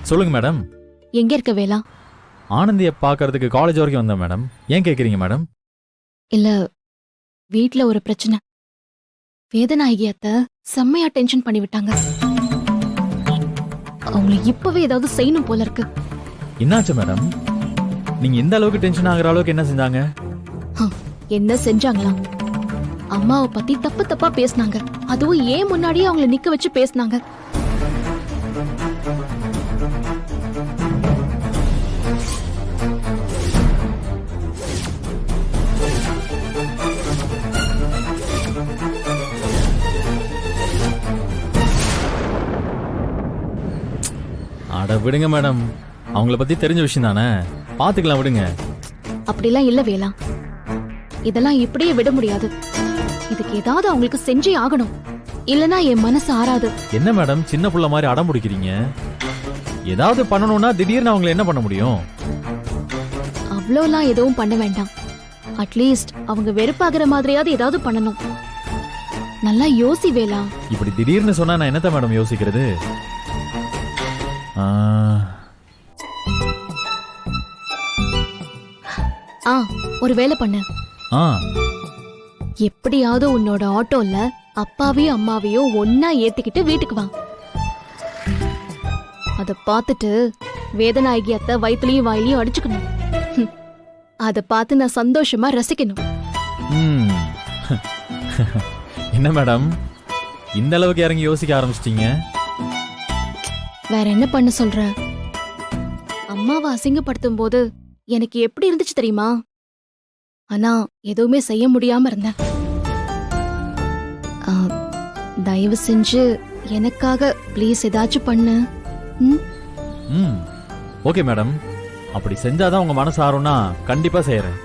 சொல்லுங்க மேடம். எங்க இருக்க வேலா? ஆனந்தியை பார்க்கறதுக்கு காலேஜ் வரைக்கும் வந்தேன் மேடம். ஏன் கேட்குறீங்க மேடம்? இல்ல, வீட்ல ஒரு பிரச்சனை. வேதநாயகி அத்தை செம்மையா டென்ஷன் பண்ணி விட்டாங்க. அவங்கள இப்பவே ஏதாவது செய்யணும் போல இருக்கு. என்னாச்சு மேடம்? நீங்க இந்த அளவுக்கு டென்ஷன் ஆகுற அளவுக்கு என்ன செஞ்சாங்க? என்ன செஞ்சாங்களா? அம்மாவை பத்தி தப்பு தப்பா பேசினாங்க. அதுவும் ஏன் முன்னாடியே அவங்கள நிக்க வச்சு பேசினாங்க. அட விடுங்க மேடம், அவங்கள பத்தி தெரிஞ்ச விஷயம் தானே, பாத்துக்கலாம் விடுங்க. அப்படிலாம் இல்ல வேலா, இதெல்லாம் இப்படியே விட முடியாது. இதுக்கு ஏதாவது அவங்களுக்கு செஞ்சே ஆகணும். இல்லனா என் மனசு ஆறாது. என்ன மேடம் சின்ன புள்ள மாதிரி அடம் பிடிக்கிறீங்க? ஏதாவது பண்ணணும்னா திடீர்னு அவங்களை என்ன பண்ண முடியும்? அவ்வளோலாம் எதுவும் பண்ண வேண்டாம். அட்லீஸ்ட் அவங்க வெறுப்பாகிற மாதிரியாவது ஏதாவது பண்ணணும். நல்லா யோசி வேலா. இப்படி திடீர்னு சொன்னா நான் என்னத்த மேடம் யோசிக்கிறது? ஒரு வேலை பண்ணு. எப்படியாவது உன்னோட ஆட்டோல அப்பாவையும் அம்மாவையும் ஒன்னா ஏத்திக்கிட்டு வீட்டுக்கு வா. அத பார்த்துட்டு வேதநாயகி அத்தை வயிற்றுலயும் வாயிலையும் அடிச்சுக்கணும். அத பார்த்து நான் சந்தோஷமா ரசிக்கணும். என்ன மேடம் இந்த அளவுக்கு இறங்கி யோசிக்க ஆரம்பிச்சிட்டீங்க? வேற என்ன பண்ண சொல்ற? அம்மாவை அசிங்கப்படுத்தும் போது எனக்கு எப்படி இருந்துச்சு தெரியுமா? ஆனா எதுவுமே செய்ய முடியாம இருந்தேன். தயவு செஞ்சு எனக்காக ப்ளீஸ் ஏதாச்சும் பண்ணு. ஓகே மேடம், அப்படி செஞ்சாதான் உங்க மனசு ஆறும்னா கண்டிப்பா செய்யறேன்.